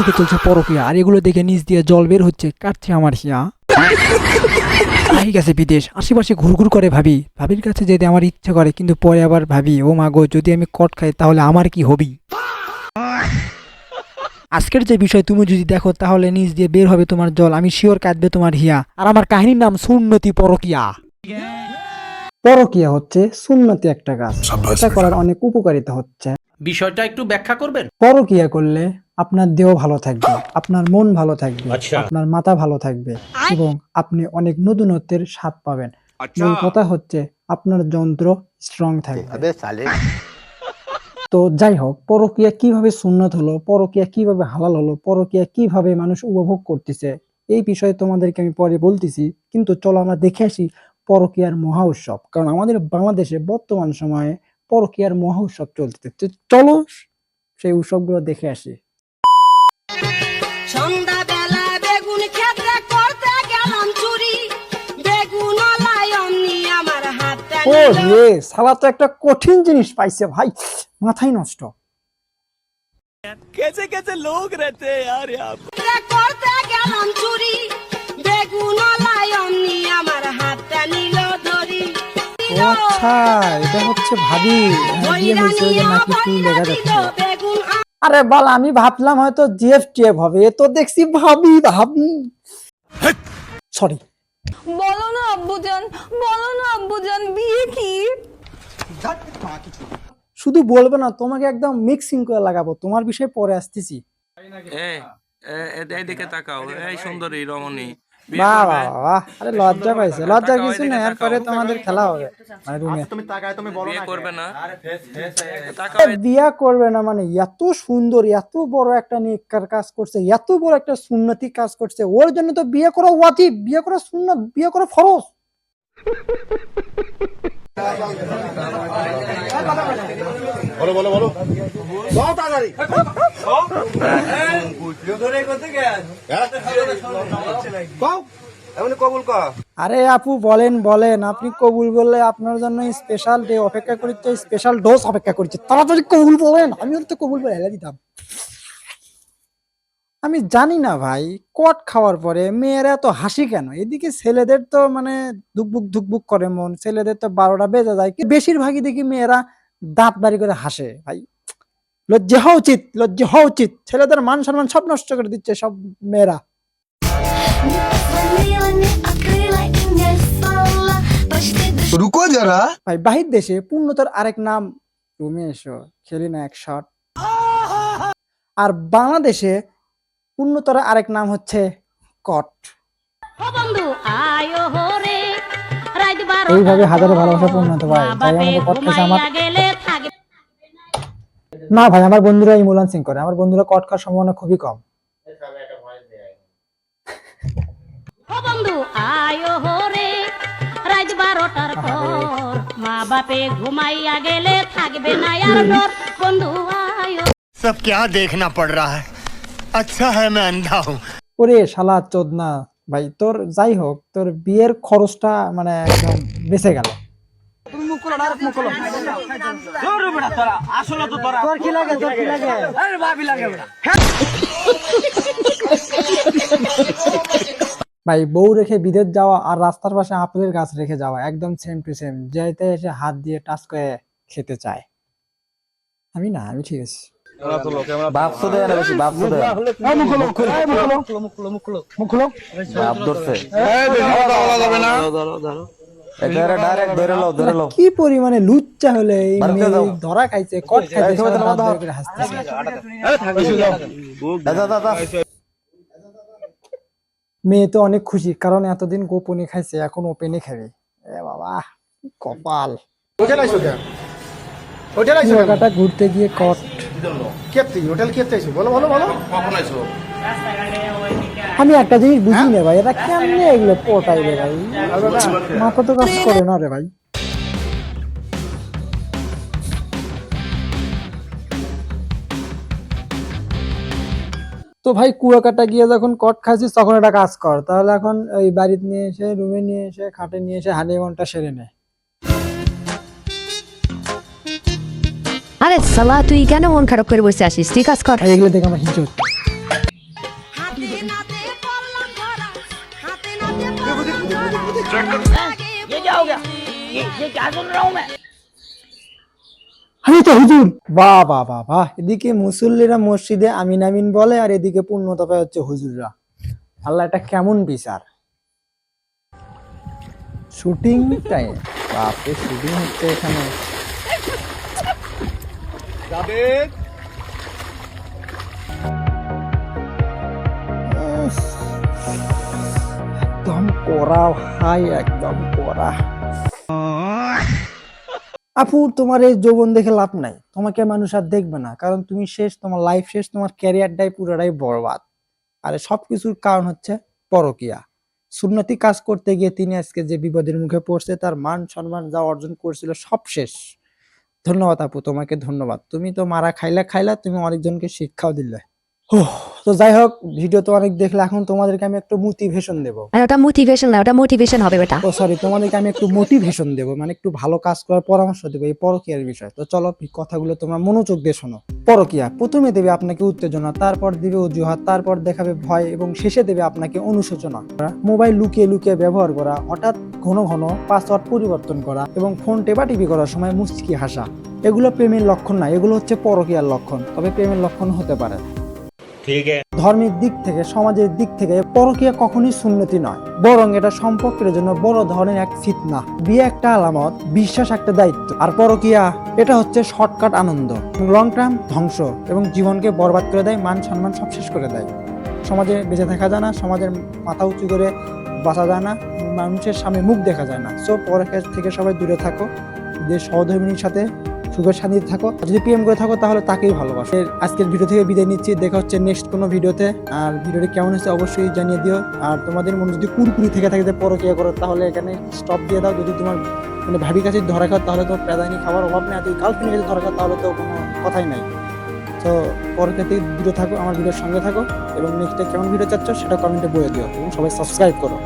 দিকে চলছে পরকীয়া, আর এগুলো দেখে নিচ দিয়ে জল বের হচ্ছে, কাটছে আমার হিয়া। আই গেছে বিদেশ, আশেপাশে ঘুরঘুর করে ভাবির কাছে যেতে আমার ইচ্ছে করে, কিন্তু পরে আবার ভাবি ও মা গো, যদি আমি কট খাই তাহলে আমার কি হবি। আজকের যে বিষয় তুমি যদি দেখো তাহলে নিচ দিয়ে বের হবে তোমার জল, আমি শিওর কাটবে তোমার হিয়া। আর আমার কাহিনীর নাম সুন্নতি পরকীয়া। পরকীয়া হচ্ছে সুন্নতি একটা কাজ, এটা করার অনেক উপকারিতা হচ্ছে। বিষয়টা একটু ব্যাখ্যা করবেন? পরকীয়া করলে আপনার দেহ ভালো থাকবে, আপনার মন ভালো থাকবে, আপনার মাথা ভালো থাকবে, এবং আপনি অনেক নতুনত্বের স্বাদ পাবেন। মূল কথা হচ্ছে আপনার যন্ত্র স্ট্রং থাকবে। তো যাই হোক, পরকীয়া কিভাবে সুন্নত হলো, পরকীয়া কিভাবে হালাল হলো, পরকীয়া কিভাবে মানুষ উপভোগ করতেছে, এই বিষয়ে তোমাদেরকে আমি পরে বলতেছি। কিন্তু চলো আমরা দেখে আসি পরকীয়ার মহা উৎসব, কারণ আমাদের বাংলাদেশে বর্তমান সময়ে পরকীয়ার মহা উৎসব চলতেছে। তো চলো সেই উৎসবগুলো দেখে আসি। সন্ধ্যাবেলা বেগুন ক্ষেত্রে করতে গেলাম চুরি, বেগুন অমনি আমার হাতটা ও রে, শালা তো একটা কঠিন জিনিস পাইছে ভাই, মাথায় নষ্ট। कैसे कैसे लोग रहते हैं यार यहाँ पे। করতে গেলাম চুরি, বেগুন অমনি আমার হাতটা নিল ধরি। ও আচ্ছা, এটা হচ্ছে ভাবি, বিয়ে হয়েছে ওই যে নাকি ফুল লেখা যাচ্ছে। বেগুন আরে বল, আমি ভাবলাম হয়তো জিএফটিএফ হবে, এ তো দেখছি ভাবি। সরি। বলো না আব্বুজান, বলো না আব্বুজান, বিয়ে কি? শুধু বলবে না, তোমাকে একদম মিক্সিং করে লাগাবো, তোমার বিষয় পরে আসতেছি। এদিকে তাকাও, এই সুন্দরী রমণী। বাহ বাহ বাহ, আরে লজ্জা পাইছে, লজ্জার কিছু নেই, এরপরে তোমাদের খেলা হবে মানে রুমে। বিয়ে করবে না? বিয়া করবে না মানে এত সুন্দর, এত বড় একটা নেককার কাজ করছে, এত বড় একটা সুন্নতি কাজ করছে, ওর জন্য তো বিয়ে করা ওয়াজিব, বিয়ে করা সুন্নত, বিয়ে করা ফরজ। বলো বলো বলো, আরে আপু বলেন বলেন, আপনি কবুল বললে আপনার জন্য স্পেশাল ডে অপেক্ষা করছে, স্পেশাল ডোজ অপেক্ষা করছে, তাড়াতাড়ি কবুল বলেন, আমি ওর তো কবুল বলে হেলে দিতাম। আমি জানি না ভাই, কট খাওয়ার পরে মেয়েরা এত হাসি কেন, এদিকে ছেলেদের তো মানে ধুকবুক ধুকবুক করে মন, ছেলেদের তো 12টা বেজে যায়, বেশিরভাগই দেখি মেয়েরা দাঁত বাড়ি করে হাসে। ভাই লজ্জা হওয়া উচিত, লজ্জা হওয়া উচিত, ছেলেদের মান সম্মান সব নষ্ট করে দিচ্ছে সব মেয়েরা। রুকো যারা ভাই বাহির দেশে পূর্ণতার আরেক নাম রুমে এসো খেলি না এক শট, আর বাংলাদেশে পূর্ণতার আরেক নাম হচ্ছে কট। বন্ধু আয়ো হরে রাত 12 এইভাবে হাজারো ভালোবাসা পূর্ণ হতে পারে, তাই আমাদের কট খেতে আমার গেলে থাকে না ভাই, আমার বন্ধুরা ইমুলান্সিং করে, আমার বন্ধুরা কট খাওয়ার সম্ভাবনা খুবই কম। বন্ধু আয়ো হরে রাত 12টার পর মা বাপে ঘুমাইয়া গেলে থাকবে না আর ডর। বন্ধু আয়ো सब क्या देखना पड़ रहा है, अच्छा है मैं अंधा हूँ। ওরে শালা চোদনা ভাই, তোর যাই হোক, তোর বিয়ের খরচটা মানে একদম বেঁচে গেল। ভাই বউ রেখে বিদেশ যাওয়া আর রাস্তার পাশে আপেলের গাছ রেখে যাওয়া একদম সেম টু সেম, যেতে এসে হাত দিয়ে টাচ করে খেতে চায়। আমি না, আমি ঠিক আছে। কি পরিমানে লুচ্চা হলে এই মেয়ে ধরা খাইছে, কট খাইছে, হাসতেছে। মেয়ে তো অনেক খুশি, কারণ এতদিন গোপনে খাইছে, এখন ওপেনে খাবে। এ বাবা কপাল। জায়গাটা ঘুরতে গিয়ে কট আমি একটা জিনিস বুঝি না ভাই, এটা কেমনে এগুলো পটাই রে ভাই, মাথা তো কাজ করে না রে ভাই। তো ভাই কুয়াকাটা গিয়ে যখন কট খাইছিস তখন একটা কাজ কর, তাহলে এখন ওই বাড়িতে নিয়ে এসে, রুমে নিয়ে এসে, খাটে নিয়ে এসে হানিমুনটা সেরে নে। আরে সালা, তুই কেন মন খারাপ করে বসে আছিস? ঠিক কাজ কর। এগুলো দেখে আমার হিংসা হচ্ছে। আমি তো হুজুর, বাহ বাহ বাহ বাহ, এদিকে মুসল্লিরা মসজিদে আমিন আমিন বলে আর এদিকে পূর্ণতা পায় হচ্ছে হুজুররা। আল্লাহ, এটা কেমন বিচার? শুটিং টাইম, বাপরে শুটিং হচ্ছে এখানে। একদম কড়া ভাই, একদম কড়া। আপু, তোমার এই যৌবন দেখে লাভ নাই, তোমাকে মানুষ আর দেখবে না, কারণ তুমি শেষ, তোমার লাইফ শেষ, তোমার ক্যারিয়ারটাই পুরোটাই বরবাদ। আর সবকিছুর কারণ হচ্ছে পরকিয়া। সুন্নতি কাজ করতে গিয়ে তিনি আজকে যে বিপদের মুখে পড়ছে, তার মান সম্মান যা অর্জন করছিল সব শেষ। ধন্যবাদ আপু, তোমাকে ধন্যবাদ। তুমি তো মারা খাইলা, তুমি অনেকজনকে শিক্ষাও দিলে। তো যাই হোক, ভিডিও তো অনেক দেখলে, এখন তোমাদেরকে আমি একটু মোটিভেশন দেবো। ওটা মোটিভেশন না, ওটা মোটিভেশন হবে বেটা। ও সরি, তোমাদেরকে আমি একটু মোটিভেশন দেবো, মানে একটু ভালো কাজ করার পরামর্শ দেবো এই পরকীয়ার বিষয়। তো চলো, কথাগুলো তোমরা মনোযোগ দিয়ে শোনো। পরকীয়া প্রথমে দেবে আপনাকে উত্তেজনা, তারপর দিবে অজুহাত, তারপর দেখাবে ভয় এবং শেষে দেবে আপনাকে অনুশোচনা। মোবাইল লুকিয়ে লুকিয়ে ব্যবহার করা, হঠাৎ ঘন ঘন পাসওয়ার্ড পরিবর্তন করা এবং ফোন টেপা টিপি করার সময় মুচকি হাসা, এগুলো প্রেমের লক্ষণ না, এগুলো হচ্ছে পরকীয়ার লক্ষণ। তবে প্রেমের লক্ষণ হতে পারে। ধর্মের দিক থেকে, সমাজের দিক থেকে পরকীয়া কখনোই সুন্নতি নয়, বরং এটা সম্পর্কের জন্য বড় ধরনের এক ফিতনা। বিয়ে একটা আলামত, বিশ্বাস একটা দায়িত্ব, আর পরকীয়া এটা হচ্ছে শর্টকাট আনন্দ, লং টার্ম ধ্বংস এবং জীবনকে বরবাদ করে দেয়, মান সম্মান সব শেষ করে দেয়। সমাজে বেঁচে থাকা যায় না, সমাজের মাথা উঁচু করে বাঁচা যায় না, মানুষের সামনে মুখ দেখা যায় না। সো পরকীয়া থেকে সবাই দূরে থাকো, যে সহধর্মিনীর সাথে সুখের শান্তিতে থাকো। যদি প্রেম করে থাকো তাহলে তাকেই ভালোবাসো। আজকের ভিডিও থেকে বিদায় নিচ্ছি, দেখা হচ্ছে নেক্সট কোনো ভিডিওতে। আর ভিডিওটি কেমন হয়েছে অবশ্যই জানিয়ে দিও। আর তোমাদের মনে যদি কুরকুরি থেকে থাকে যে পরকীয়া করো, তাহলে এখানে স্টপ দিয়ে দাও। যদি তোমার মানে ভাবি কাছে ধরা খাও, তাহলে তো প্রাধান্য খাবার অভাব নেই। আর যদি গার্লফ্রেন্ডের কাছে ধরা খাও, তাহলে তো কোনো কথাই নাই। তো পরকীয়া থেকে দূরে থাকো, আমার ভিডিওর সঙ্গে থাকো এবং নেক্সটে কেমন ভিডিও চাচ্ছ সেটা কমেন্টে বলে দিও এবং সবাই সাবস্ক্রাইব করো।